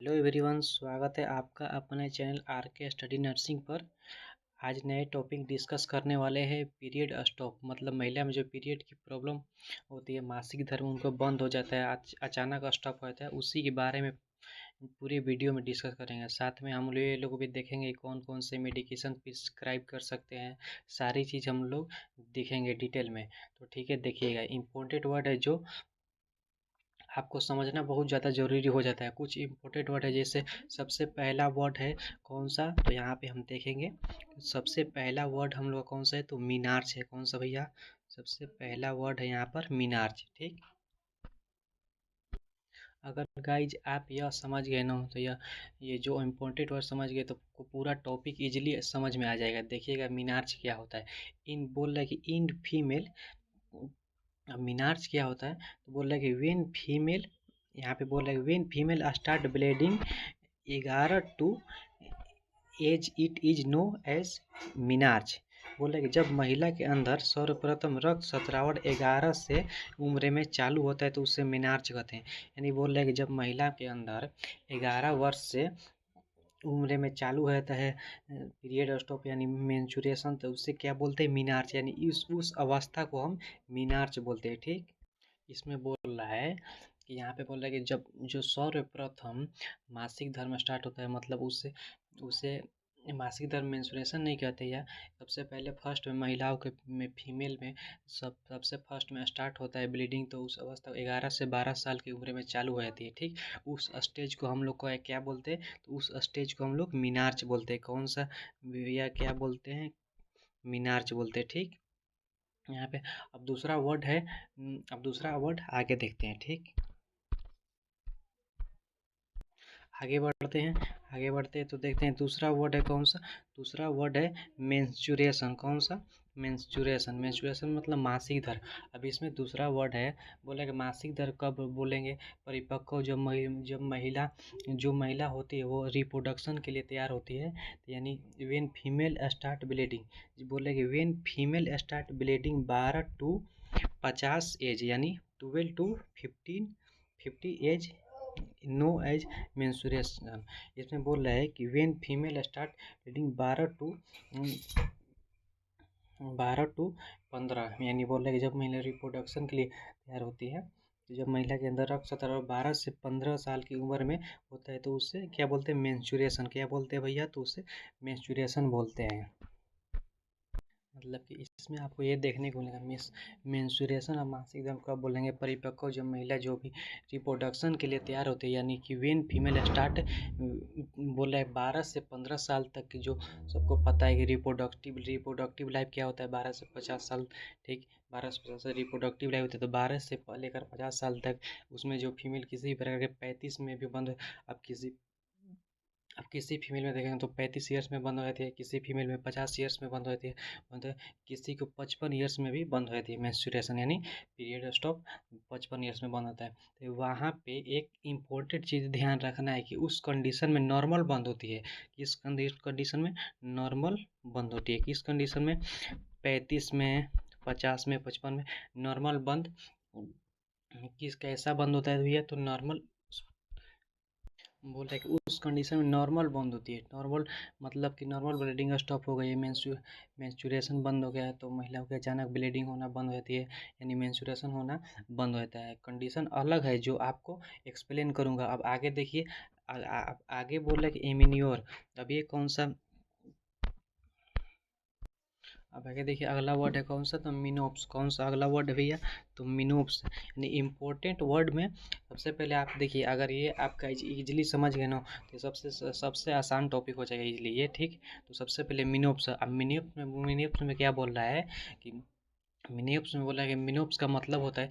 Hello everyone, स्वागत है आपका अपने चैनल आर के स्टडी नर्सिंग पर। आज नए टॉपिक डिस्कस करने वाले हैं पीरियड स्टॉप। मतलब महिला में जो पीरियड की प्रॉब्लम होती है, मासिक धर्म उनको बंद हो जाता है, अचानक स्टॉप होता है, उसी के बारे में पूरी वीडियो में डिस्कस करेंगे। साथ में हम ये लोग भी देखेंगे कौन कौन से मेडिकेशन प्रिस्क्राइब कर सकते हैं। सारी चीज़ हम लोग देखेंगे डिटेल में। तो ठीक है, देखिएगा। इम्पोर्टेंट वर्ड है जो आपको समझना बहुत ज़्यादा ज़रूरी हो जाता है। कुछ इम्पोर्टेंट वर्ड है, जैसे सबसे पहला वर्ड है कौन सा, तो यहाँ पे हम देखेंगे। सबसे पहला वर्ड हम लोग कौन सा है, तो मीनार्च है। कौन सा भैया? सबसे पहला वर्ड है यहाँ पर मीनार्च। ठीक, अगर गाइज आप यह समझ गए ना, तो ये जो इम्पोर्टेंट वर्ड समझ गए तो पूरा टॉपिक इजीली समझ में आ जाएगा। देखिएगा मीनार्च क्या होता है। इन बोल रहा है कि इन फीमेल। अब मीनार्च क्या होता है, तो बोल रहा है कि वेन फीमेल, यहाँ पे बोल रहा है when female start bleeding 11 to as it is known as menarche. बोल रहे कि जब महिला के अंदर सर्वप्रथम रक्त स्राव 11 से उम्र में चालू होता है तो उसे मीनार्च कहते हैं। यानी बोल रहे कि जब महिला के अंदर 11 वर्ष से उम्र में चालू होता है पीरियड स्टॉप यानी मेंस्ट्रुएशन, तो उससे क्या बोलते हैं, मीनार्च। यानी उस अवस्था को हम मीनार्च बोलते हैं। ठीक, इसमें बोल रहा है कि यहाँ पे बोल रहा है कि जब जो सर्वप्रथम मासिक धर्म स्टार्ट होता है, मतलब उससे उसे मासिक धर्म मेंस्ट्रुएशन नहीं कहते। या सबसे पहले फर्स्ट में महिलाओं के में फीमेल में सबसे फर्स्ट में स्टार्ट होता है ब्लीडिंग, तो उस अवस्था 11 से 12 साल की उम्र में चालू हो जाती है। ठीक, उस स्टेज को हम लोग को क्या बोलते हैं, तो उस स्टेज को हम लोग मीनार्च बोलते हैं। कौन सा या क्या बोलते हैं, मीनार्च बोलते हैं। ठीक, यहाँ पे अब दूसरा वर्ड है। अब दूसरा वर्ड आगे देखते हैं। ठीक, आगे बढ़ते हैं। आगे बढ़ते हैं तो देखते हैं दूसरा वर्ड है कौन सा। दूसरा वर्ड है मेंस्ट्रुएशन। कौन सा? मेंस्ट्रुएशन। मेंस्ट्रुएशन मतलब मासिक धर्म। अब इसमें दूसरा वर्ड है, बोला कि मासिक धर्म कब बोलेंगे, परिपक्व जब महिला होती है वो रिप्रोडक्शन के लिए तैयार होती है, तो यानी वेन फीमेल स्टार्ट ब्लीडिंग। बोले कि when female start bleeding 12 to 50 age, यानी 12 to 50 age no age menstruation. इसमें बोल रहा है कि when female start bleeding 12 to 15, यानी बोल रहा है कि जब महिला रिप्रोडक्शन के लिए तैयार होती है, तो जब महिला के अंदर रक्त स्राव 12 से 15 साल की उम्र में होता है तो उससे क्या बोलते हैं, मेंस्ट्रुएशन। क्या बोलते हैं भैया, तो उससे मेंस्ट्रुएशन बोलते हैं। मतलब कि इसमें आपको ये देखने को मिलेगा मेंस्ट्रुएशन और मासिक धर्म कब बोलेंगे, परिपक्व जब महिला जो भी रिप्रोडक्शन के लिए तैयार होती है, यानी कि वेन फीमेल स्टार्ट बोल रहा है 12 से 15 साल तक की, जो सबको पता है कि रिप्रोडक्टिव लाइफ क्या होता है, 12 से 50 साल। ठीक, 12 से 50 साल रिप्रोडक्टिव लाइफ होती है, तो 12 से लेकर 50 साल तक उसमें जो फीमेल किसी भी प्रकार के 35 में भी बंद। अब किसी फीमेल में देखेंगे तो 35 ईयर्स में बंद हो जाती है, किसी फीमेल में 50 ईयर्स में बंद हो जाती है, मतलब किसी को 55 ईयर्स में भी बंद हो जाती है मेंस्ट्रुएशन, यानी पीरियड स्टॉप 55 ईयर्स में बंद होता है। तो वहाँ पे एक इम्पोर्टेंट चीज़ ध्यान रखना है कि उस कंडीशन में नॉर्मल बंद होती है। किस कंडीशन में नॉर्मल बंद होती है? किस कंडीशन में? 35 में, 50 में, 55 में नॉर्मल बंद। किस कैसा बंद होता है भैया, तो नॉर्मल बोल रहे हैं कि उस कंडीशन में नॉर्मल बंद होती है। नॉर्मल मतलब कि नॉर्मल ब्लीडिंग स्टॉप हो गई है, मेंस्ट्रुएशन बंद हो गया है, तो महिलाओं की अचानक ब्लीडिंग होना बंद हो जाती है, यानी मेंस्ट्रुएशन होना बंद हो जाता है। कंडीशन अलग है जो आपको एक्सप्लेन करूँगा। अब आगे देखिए, आगे बोल रहे हैं कि एमिन्योर। अब ये कौन सा, अब आगे देखिए अगला वर्ड है कौन सा, तो मिनोप्स। कौन सा अगला वर्ड है भैया, तो मिनोप्स। यानी इम्पोर्टेंट वर्ड में सबसे पहले आप देखिए, अगर ये आपका इजीली समझ गए ना, तो सबसे आसान टॉपिक हो जाएगा इजीली ये। ठीक, तो सबसे पहले मिनोप्स। अब मिनोप्स में क्या बोल रहा है कि मिनोप्स में बोला है कि मिनोप्स का मतलब होता है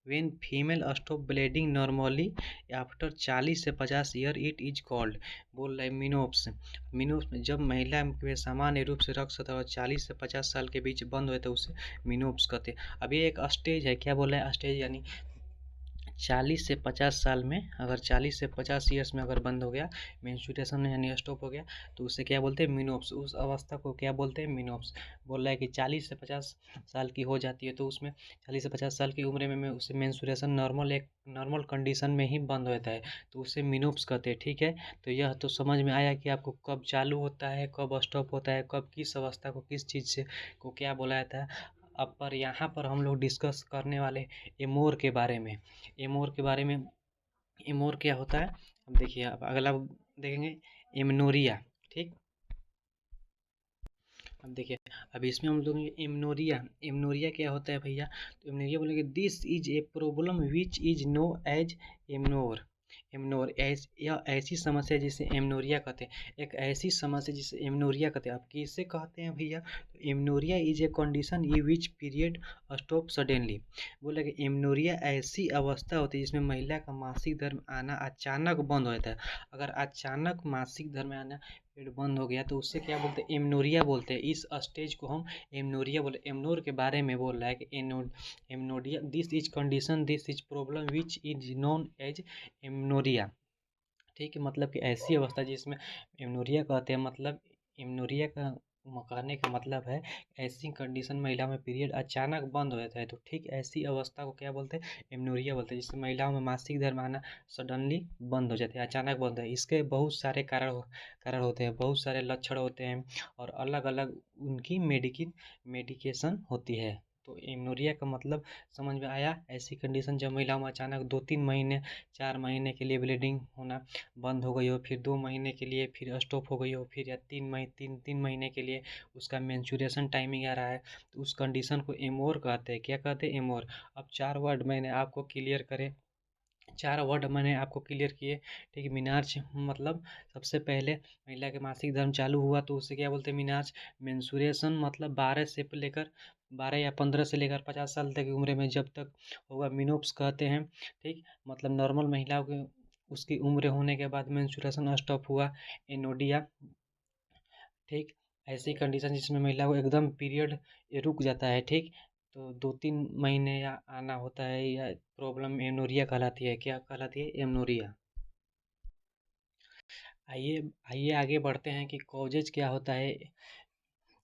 when female stop bleeding normally after 40 से 50 ईयर इट इज कॉल्ड। बोल रहा है मिनोप्स। मिनोप्स में जब महिला में सामान्य रूप से रक्त स्राव 40 से 50 साल के बीच बंद हुए तो उसे मिनोप्स कहते हैं। अब ये एक स्टेज है, क्या बोल रहा है, स्टेज यानी 40 से 50 साल में, अगर 40 से 50 ईयर्स में अगर बंद हो गया मेंस्ट्रुएशन यानी स्टॉप हो गया, तो उसे क्या बोलते हैं, मीनोप्स। उस अवस्था को क्या बोलते हैं, मीनोप्स। बोल रहा है कि 40 से 50 साल की हो जाती है तो उसमें 40 से 50 साल की उम्र में उसे मेंस्ट्रुएशन एक नॉर्मल कंडीशन में ही बंद होता है, तो उसे मीनोप्स कहते हैं। ठीक है, तो यह तो समझ में आया कि आपको कब चालू होता है, कब स्टॉप होता है, कब किस अवस्था को किस चीज़ से को क्या बोला जाता है। अब पर यहाँ पर हम लोग डिस्कस करने वाले एमोर के बारे में। एमोर के बारे में, एमोर क्या होता है, अब देखिए, अब अगला देखेंगे एमनोरिया। ठीक, अब देखिए, अब इसमें हम लोग एमनोरिया, एमनोरिया क्या होता है भैया, तो एमनोरिया बोलेंगे this is a problem which is known as amenorrhoea. Amenorrhoea यह ऐसी समस्या जिसे एमनोरिया कहते हैं, एक ऐसी समस्या जिसे एमनोरिया कहते हैं। आप किसे कहते हैं भैया, तो amenorrhoea is a condition in which period stop suddenly. बोले कि एमनोरिया ऐसी अवस्था होती है जिसमें महिला का मासिक धर्म आना अचानक बंद हो जाता है। अगर अचानक मासिक धर्म आना पीरियड बंद हो गया तो उससे क्या बोलते हैं, एमनोरिया बोलते हैं। इस स्टेज को हम एमनोरिया बोले। एमनोर के बारे में बोल रहा है कि amenorrhoea this is condition, this is problem which is known as amenorrhoea. ठीक है, मतलब कि ऐसी अवस्था जिसमें एमनोरिया कहते हैं, मतलब एमनोरिया का कहने का मतलब है ऐसी कंडीशन महिला में पीरियड अचानक बंद हो जाता है, तो ठीक ऐसी अवस्था को क्या बोलते हैं, एमनोरिया बोलते हैं, जिसमें महिलाओं में मासिक धर्म आना सडनली बंद हो जाते हैं, अचानक बंद हो। इसके बहुत सारे कारण होते हैं, बहुत सारे लक्षण होते हैं और अलग अलग उनकी मेडिकेशन होती है। तो एमनोरिया का मतलब समझ में आया, ऐसी कंडीशन जब महिलाओं में अचानक 2-3 महीने 4 महीने के लिए ब्लीडिंग होना बंद हो गई हो, फिर 2 महीने के लिए फिर स्टॉप हो गई हो, फिर या 3 महीने के लिए उसका मेंस्ट्रुएशन टाइमिंग आ रहा है, तो उस कंडीशन को एमोर कहते हैं। क्या कहते हैं, एमोर। अब 4 वर्ड मैंने आपको क्लियर करे, 4 वर्ड मैंने आपको क्लियर किए। ठीक है, मीनार्च मतलब सबसे पहले महिला के मासिक धर्म चालू हुआ तो उसे क्या बोलते हैं, मीनार्च। मेंस्ट्रुएशन मतलब 12 या 15 से लेकर 50 साल तक की उम्र में जब तक होगा, मिनोप्स कहते हैं। ठीक, मतलब नॉर्मल महिलाओं के उसकी उम्र होने के बाद मेंस्ट्रुएशन स्टॉप हुआ, एनोडिया। ठीक, ऐसी कंडीशन जिसमें महिला को एकदम पीरियड रुक जाता है। ठीक, तो 2-3 महीने या आना होता है, या प्रॉब्लम एमनोरिया कहलाती है। क्या कहलाती है, एमनोरिया। आइए आइए आगे बढ़ते हैं कि कॉजेज क्या होता है।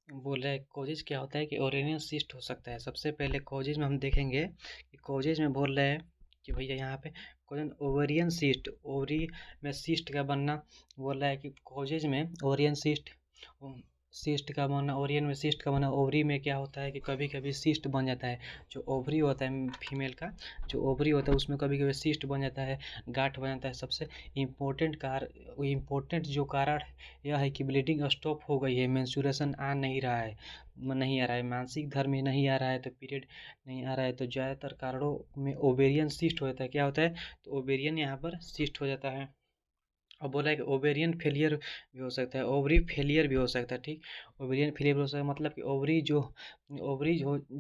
बोल रहा है कॉजेज क्या होता है कि ओरेनियन सिस्ट हो सकता है। सबसे पहले कॉजेज में हम देखेंगे कि कॉजेज में बोल रहे हैं कि भैया यहाँ पे कॉजन ओवेरियन सिस्ट, ओवरी में सिस्ट का बनना। बोल रहा है कि कॉजेज में ओवेरियन सिस्ट, सिस्ट का बनना, ओरियन में सिस्ट का बनना। ओवरी में क्या होता है कि कभी कभी सिस्ट बन जाता है। जो ओवरी होता है फीमेल का, जो ओवरी होता है उसमें कभी कभी सिस्ट बन जाता है, गांठ बन जाता है। सबसे इम्पोर्टेंट जो कारण यह है कि ब्लीडिंग स्टॉप हो गई है, मेंस्ट्रुएशन आ नहीं रहा है, नहीं आ रहा है, मासिक धर्म में नहीं आ रहा है, तो पीरियड नहीं आ रहा है, तो ज़्यादातर कारणों में ओवेरियन सिस्ट हो जाता है। क्या होता है, तो ओवेरियन यहाँ पर सिस्ट हो जाता है। और बोला है कि ओवेरियन फेलियर भी हो सकता है, ओवरी फेलियर भी हो सकता है। ठीक, ओवेरियन फेलियर भी हो सकता है, मतलब कि ओवरी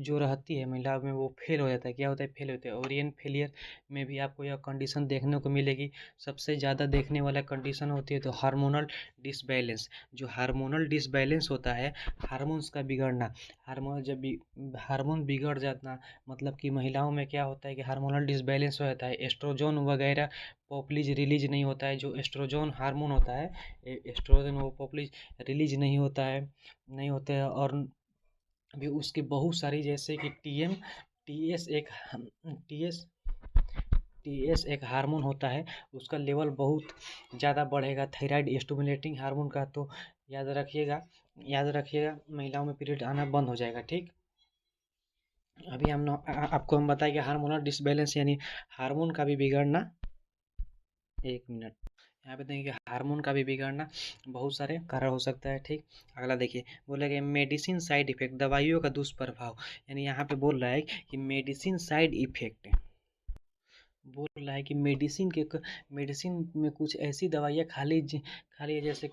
जो रहती है महिला में वो फेल हो जाता है। क्या होता है, फेल होता है। ओवेरियन फेलियर में भी आपको यह कंडीशन देखने को मिलेगी। सबसे ज़्यादा देखने वाला कंडीशन होती है तो हार्मोनल डिसबैलेंस। जो हार्मोनल डिसबैलेंस होता है, हार्मोन्स का बिगड़ना, हार्मोन बिगड़ जाना, मतलब कि महिलाओं में क्या होता है कि हार्मोनल डिसबैलेंस हो जाता है, एस्ट्रोजन वगैरह पॉपुलिज रिलीज नहीं होता है। जो एस्ट्रोजन हार्मोन होता है, एस्ट्रोजन वो पॉपुलिज रिलीज नहीं होता है, नहीं होते हैं। और भी उसकी बहुत सारी, जैसे कि टी एस एक टी एस टी एस एक हार्मोन होता है, उसका लेवल बहुत ज़्यादा बढ़ेगा, थायराइड स्टिमुलेटिंग हार्मोन का। तो याद रखिएगा, याद रखिएगा, महिलाओं में पीरियड आना बंद हो जाएगा। ठीक, अभी आपको हम बताएंगे हार्मोनल डिसबैलेंस यानी हार्मोन का भी बिगड़ना। 1 मिनट, यहाँ पे देखिए हार्मोन का भी बिगड़ना बहुत सारे कारण हो सकता है। ठीक, अगला देखिए, बोला कि मेडिसिन साइड इफेक्ट, दवाइयों का दुष्प्रभाव। यानी यहाँ पे बोल रहा है कि मेडिसिन साइड इफेक्ट, बोल रहा है कि मेडिसिन में कुछ ऐसी दवाइयाँ खा ली जैसे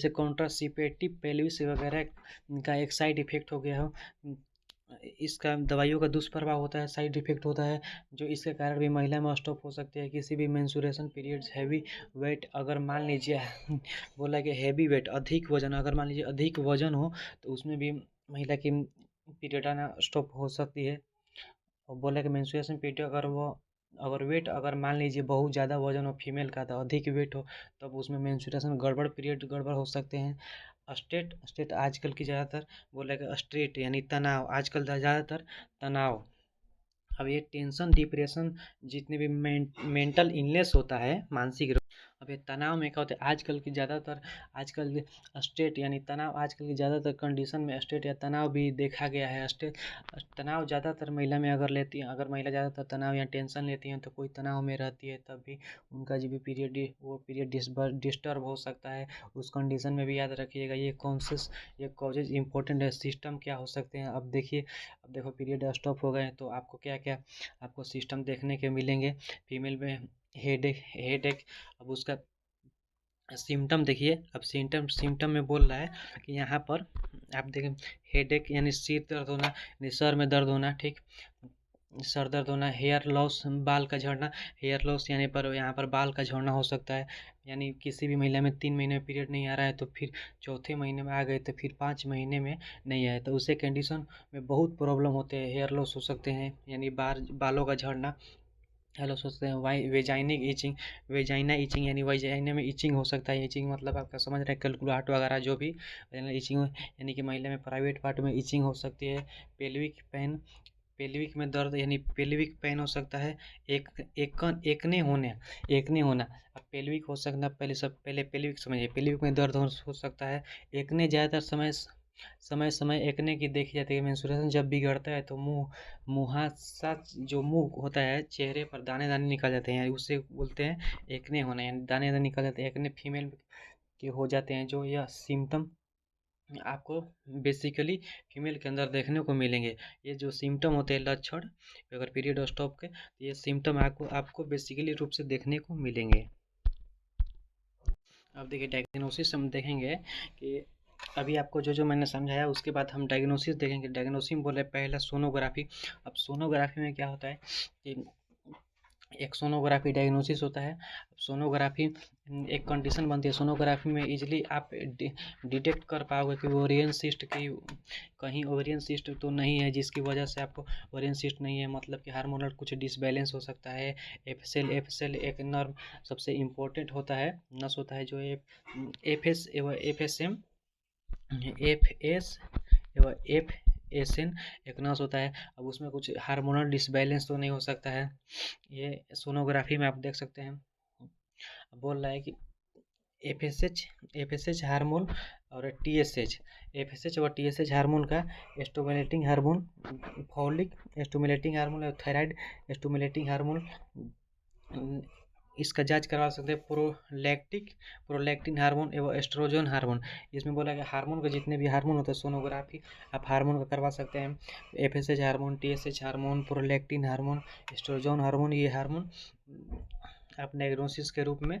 कॉन्ट्रासिपेटिव पेल्विस वगैरह का एक साइड इफेक्ट हो गया हो। इसका दवाइयों का दुष्प्रभाव होता है, साइड इफेक्ट होता है, जो इसके कारण भी महिला में स्टॉप हो सकती है। किसी भी मेंस्ट्रुएशन पीरियड्स, हैवी वेट, अगर मान लीजिए बोला कि हैवी वेट अधिक वजन, अगर मान लीजिए अधिक वजन हो तो उसमें भी महिला की पीरियड आना स्टॉप हो सकती है। और बोला कि मेंस्ट्रुएशन पीरियड अगर वो अगर मान लीजिए बहुत ज़्यादा वजन हो फीमेल का, तो अधिक वेट हो, तब उसमें मेंस्ट्रुएशन गड़बड़, पीरियड गड़बड़ हो सकते हैं। स्टेट स्टेट आजकल की ज़्यादातर बोलेगा स्ट्रेट यानी तनाव, आजकल ज़्यादातर तनाव। अब ये टेंशन, डिप्रेशन, जितने भी मेंटल इलनेस होता है, मानसिक रोग। अब ये तनाव में क्या होता है, आजकल स्टेट यानी तनाव, आजकल की ज़्यादातर कंडीशन में स्टेट या तनाव भी देखा गया है। स्टेट तनाव ज़्यादातर महिला में अगर लेती हैं, अगर महिला ज़्यादातर तनाव या टेंशन लेती हैं, तो कोई तनाव में रहती है, तब भी उनका जो भी पीरियड डिस्टर्ब हो सकता है। उस कंडीशन में भी याद रखिएगा, ये कॉजेज इंपॉर्टेंट है। सिस्टम क्या हो सकते हैं, अब देखिए, अब देखो पीरियड स्टॉप हो गए, तो आपको क्या क्या आपको सिस्टम देखने के मिलेंगे। फीमेल में हेडेक, अब उसका सिम्टम देखिए। अब सिम्टम में बोल रहा है कि यहाँ पर आप देखें, हेडेक यानी सिर दर्द होना, यानी सर में दर्द होना, ठीक, सर दर्द होना, हेयर लॉस, बाल का झड़ना, हेयर लॉस यानी पर यहाँ पर बाल का झड़ना हो सकता है। यानी किसी भी महिला में 3 महीने में पीरियड नहीं आ रहा है, तो फिर चौथे महीने में आ गए, तो फिर 5 महीने में नहीं आए, तो उसे कंडीशन में बहुत प्रॉब्लम होते हैं। हेयर लॉस हो सकते हैं, यानी बालों का झड़ना। हेलो, सोचते हैं वाई वेजाइनिक इचिंग, वेजाइना इचिंग यानी वेजाइना में इचिंग हो सकता है। इचिंग मतलब आपका समझ रहे हैं, कैलकुलाट वगैरह जो भी इचिंग, यानी कि महिला में प्राइवेट पार्ट में इचिंग हो सकती है। पेल्विक पेन, पेल्विक में दर्द यानी पेल्विक पेन हो सकता है। एक एकने होना। अब पेल्विक हो सकता, पहले पेल्विक समझिए, पेल्विक में दर्द हो सकता है। एकने ज़्यादातर समय एकने की देखी जाती है। मेंस्ट्रुएशन जब बिगड़ता है, तो मुहासा जो मुंह होता है, चेहरे पर दाने दाने निकल जाते हैं, उसे बोलते हैं एकने होना, यानी दाने दाने निकल जाते हैं। एकने फीमेल के हो जाते हैं, जो यह सिम्टम आपको बेसिकली फीमेल के अंदर देखने को मिलेंगे। ये जो सिम्टम होते हैं, लक्षण, अगर पीरियड स्टॉप के, तो ये सिम्टम आपको बेसिकली रूप से देखने को मिलेंगे। अब देखिए, डायग्नोसिस हम देखेंगे कि अभी आपको जो जो मैंने समझाया, उसके बाद हम डायग्नोसिस देखेंगे। डायग्नोसिस में बोले पहला सोनोग्राफी। अब सोनोग्राफी में क्या होता है कि एक सोनोग्राफी डायग्नोसिस होता है। सोनोग्राफी एक कंडीशन बनती है, सोनोग्राफी में इजीली आप डिटेक्ट कर पाओगे कि ओवेरियन सिस्ट की, कहीं ओवेरियन सिस्ट तो नहीं है, जिसकी वजह से आपको ओवेरियन सिस्ट नहीं है, मतलब कि हार्मोनल कुछ डिसबैलेंस हो सकता है। एफएसएल एक नर्व सबसे इम्पोर्टेंट होता है, नस होता है, जो एफएसएम, एफएस एवं एफएसएन एक नस होता है। अब उसमें कुछ हार्मोनल डिसबैलेंस तो नहीं हो सकता है। ये सोनोग्राफी में आप देख सकते हैं। बोल रहा है कि एफएसएच हार्मोन और टीएसएच, एफएसएच और टीएसएच हार्मोन का stimulating hormone, folic stimulating hormone और थायराइड स्टिमुलेटिंग हार्मोन, इसका जांच करवा सकते हैं। प्रोलैक्टिन हार्मोन एवं एस्ट्रोजन हार्मोन, इसमें बोला गया हार्मोन का जितने भी हार्मोन होते हैं, सोनोग्राफी आप हार्मोन का करवा सकते हैं। FSH hormone, TSH hormone, prolactin hormone, oestrogen hormone, ये हार्मोन आप डायग्नोसिस के रूप में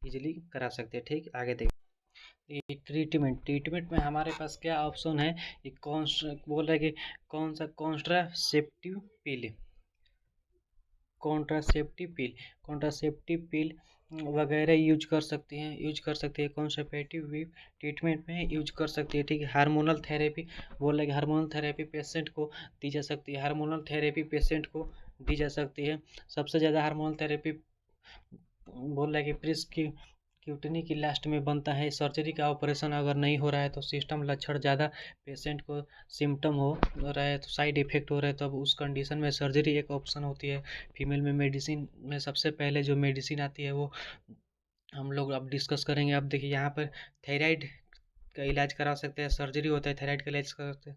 इजीली करा सकते हैं। ठीक, आगे देखिए ट्रीटमेंट में हमारे पास क्या ऑप्शन है। बोल रहे हैं कि कौन सा कॉन्ट्रासेप्टिव पिल वगैरह यूज कर सकते हैं। कॉन्ट्रासेप्टिव ट्रीटमेंट में यूज कर सकते हैं। ठीक है, हार्मोनल थेरेपी, बोल रहे हैं कि हार्मोनल थेरेपी पेशेंट को दी जा सकती है। सबसे ज़्यादा हार्मोनल थेरेपी बोल रहा है कि प्रिस्क्यूटनी की लास्ट में बनता है। सर्जरी का ऑपरेशन अगर नहीं हो रहा है, तो सिस्टम लक्षण ज़्यादा पेशेंट को सिम्टम हो रहा है, तो साइड इफेक्ट हो रहा है, तब उस कंडीशन में सर्जरी एक ऑप्शन होती है। फीमेल में मेडिसिन में सबसे पहले जो मेडिसिन आती है, वो हम लोग अब डिस्कस करेंगे। अब देखिए, यहाँ पर थायराइड का इलाज करा सकते हैं, सर्जरी होता है, थायराइड का इलाज कर सकते हैं,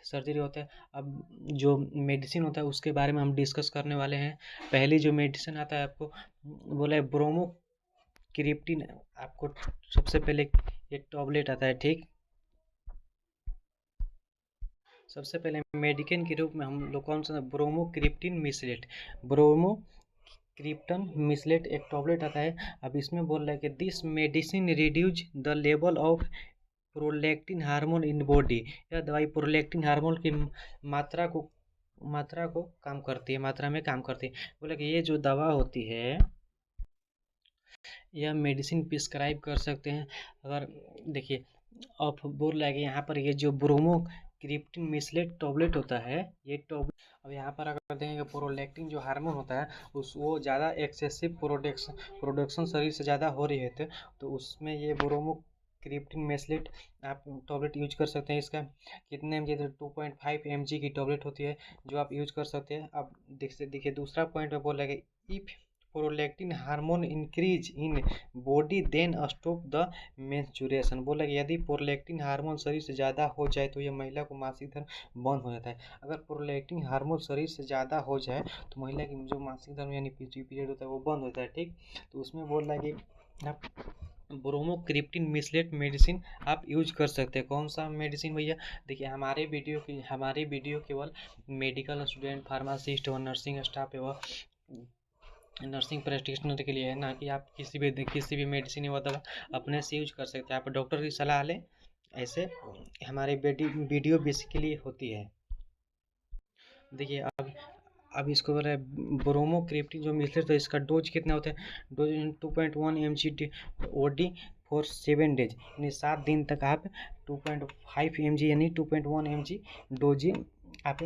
सर्जरी होता है। अब जो मेडिसिन होता है, उसके बारे में हम डिस्कस करने वाले हैं। पहली जो मेडिसिन आता है, आपको बोला है ब्रोमोक्रिप्टिन, आपको सबसे पहले ये टॉबलेट आता है। ठीक, सबसे पहले मेडिकेन के रूप में हम लोग कौन सा, ब्रोमोक्रिप्टन मिसलेट एक टॉबलेट आता है। अब इसमें बोल रहा है कि this medicine reduce the level of prolactin hormone in body. यह दवाई प्रोलैक्टिन हार्मोन की मात्रा को काम करती है, मात्रा में काम करती है। बोला कि ये जो दवा होती है, यह मेडिसिन प्रिस्क्राइब कर सकते हैं। अगर देखिए, अब बोल रहा है कि यहाँ पर ये जो ब्रोमोक्रिप्टिन मिसलेट टॉबलेट होता है, ये टॉबलेट अब यहाँ पर अगर देखेंगे प्रोलैक्टिन जो हार्मोन होता है उस वो ज़्यादा एक्सेसिव प्रोडक्शन शरीर से ज़्यादा हो रही है तो उसमें ये ब्रोमो क्रिप्टिन मेसलेट आप टॉबलेट यूज कर सकते हैं। इसका कितने एम जी 2.5 mg की टॉबलेट होती है जो आप यूज कर सकते हैं। अब देखिए दूसरा पॉइंट में बोल रहा है कि if prolactin hormone increase in body then stop the menstruation. बोला कि यदि प्रोलैक्टिन हार्मोन शरीर से ज़्यादा हो जाए तो यह महिला को मासिक धर्म बंद हो जाता है। अगर प्रोलैक्टिन हार्मोन शरीर से ज़्यादा हो जाए तो महिला की जो मासिक धर्म यानी पीरियड होता है वो बंद होता है। ठीक, तो उसमें बोल रहा है कि आप ब्रोमोक्रिप्टिन मिसलेट मेडिसिन आप यूज कर सकते हैं। कौन सा मेडिसिन भैया? देखिए हमारे वीडियो केवल मेडिकल स्टूडेंट, फार्मासिस्ट और नर्सिंग स्टाफ एवं नर्सिंग प्रैक्टिशनर के लिए है, ना कि आप किसी भी मेडिसिन व दवा अपने से यूज कर सकते हैं। आप डॉक्टर की सलाह लें। ऐसे हमारे वीडियो बेसिकली होती है। देखिए अब इसको बोला है ब्रोमोक्रिप्टिन जो मिलते तो इसका डोज कितना होता है? Dose 2.1 mg OD for 7 days, यानी 7 दिन तक आप 2.5 mg यानी 2.1 mg डोज आप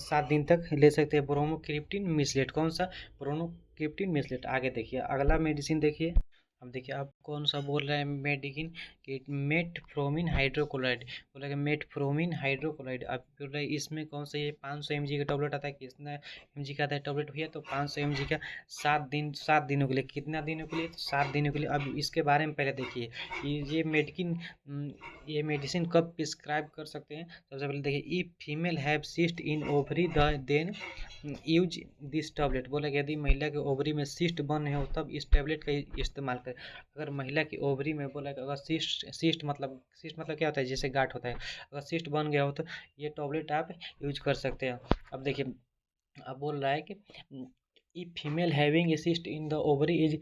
7 दिन तक ले सकते हैं ब्रोमोक्रिप्टिन मिसलेट। कौन सा? ब्रोमोक्रिप्टिन मिसलेट। आगे देखिए अगला मेडिसिन देखिए। अब देखिए आप कौन सा बोल रहे हैं मेडिकिन कि मेटफ्रोमिन हाइड्रोक्लोराइड। बोला कि मेटफ्रोमिन हाइड्रोक्लोराइड। अब बोल रहे इसमें कौन सा? ये 500 mg का टैबलेट आता है। कितना mg का आता है टैबलेट भैया? तो 500 mg का 7 दिनों के लिए। कितना दिनों के लिए? 7 दिनों के लिए। अब इसके बारे में पहले देखिए ये मेडिसिन कब प्रिस्क्राइब कर सकते हैं। सबसे पहले देखिए if female have cyst in ovary then use this tablet. बोला कि यदि महिला के ओवरी में सिस्ट बन हो तब इस टैबलेट का इस्तेमाल करें। अगर महिला की ओवरी में बोला कि अगर सिस्ट मतलब क्या होता है? जैसे गांठ होता है। अगर सिस्ट बन गया हो तो ये टैबलेट आप यूज कर सकते हैं। अब देखिए अब बोल रहा है कि if female having a cyst in the ovary is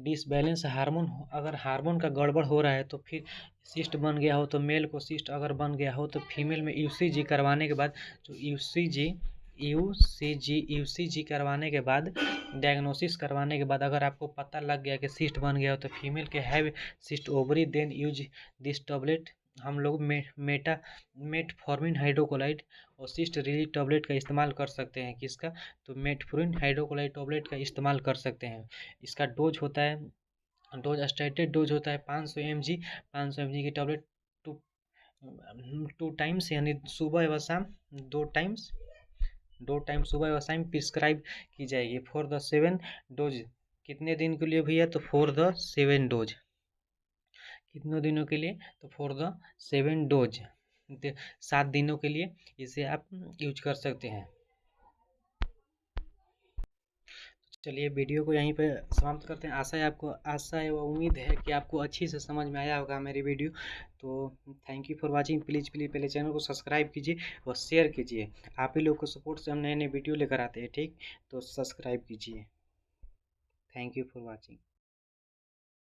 disbalance hormone. अगर हार्मोन का गड़बड़ हो रहा है तो फिर सिस्ट बन गया हो तो मेल को सिस्ट अगर बन गया हो तो फीमेल में यूसीजी करवाने के बाद जो यूसीजी करवाने के बाद डायग्नोसिस करवाने के बाद अगर आपको पता लग गया कि सिस्ट बन गया हो तो फीमेल के have cyst ovary then use this tablet. हम लोग मेटफॉर्मिन हाइड्रोक्लोराइड और सिस्ट रिलीज टैबलेट का इस्तेमाल कर सकते हैं। किसका? तो मेटफॉर्मिन हाइड्रोक्लोराइड टैबलेट का इस्तेमाल कर सकते हैं। इसका डोज होता है स्टेटेड डोज होता है 500 mg। 500 mg की टैबलेट टू टाइम्स यानी सुबह व शाम दो टाइम सुबह व शाम प्रिस्क्राइब की जाएगी फॉर द 7 डोज। कितने दिन के लिए भैया? तो फॉर द 7 डोज। कितने दिनों के लिए? तो फॉर द 7 डोज, 7 दिनों के लिए इसे आप यूज कर सकते हैं। चलिए वीडियो को यहीं पे समाप्त करते हैं। आशा है व उम्मीद है कि आपको अच्छी से समझ में आया होगा मेरी वीडियो। तो thank you for watching. Please पहले चैनल को सब्सक्राइब कीजिए और शेयर कीजिए। आप ही लोग को सपोर्ट से हम नए वीडियो लेकर आते हैं। ठीक, तो सब्सक्राइब कीजिए। Thank you for watching.